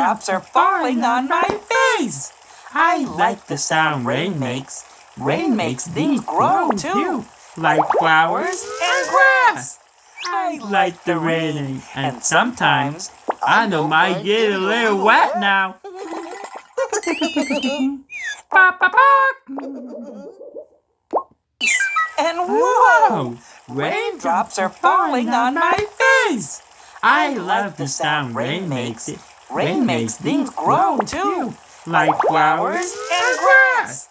Raindrops are falling on my face. I like the sound rain makes. Rain makes things grow too, like flowers and grass. I like the raining, and sometimes I know might get a little wet now. And whoa! Raindrops are falling on my face. I love the sound rain makes. Rain makes things grow too, like flowers and grass.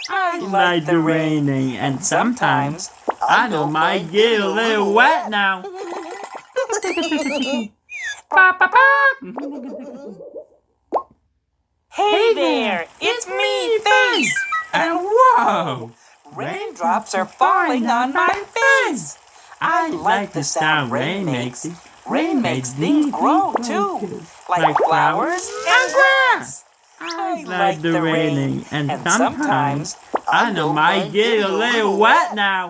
I like the raining, and sometimes I know might get a little wet now. Hey there, it's me, Face! And whoa! Raindrops are falling on my face! I like the sound rain makes. Rain makes things grow too, like flowers and grass. I like the raining, and sometimes I know might get a little wet now.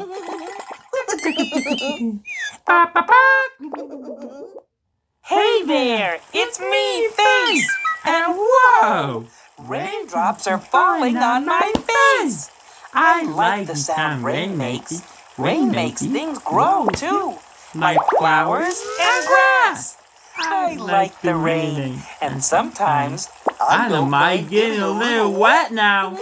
Hey there, it's me, Face! And whoa! Raindrops are falling on my face! I like the sound rain makes. Rain makes things grow too, like flowers and grass. I like the rain, and sometimes I know might get a little wet now.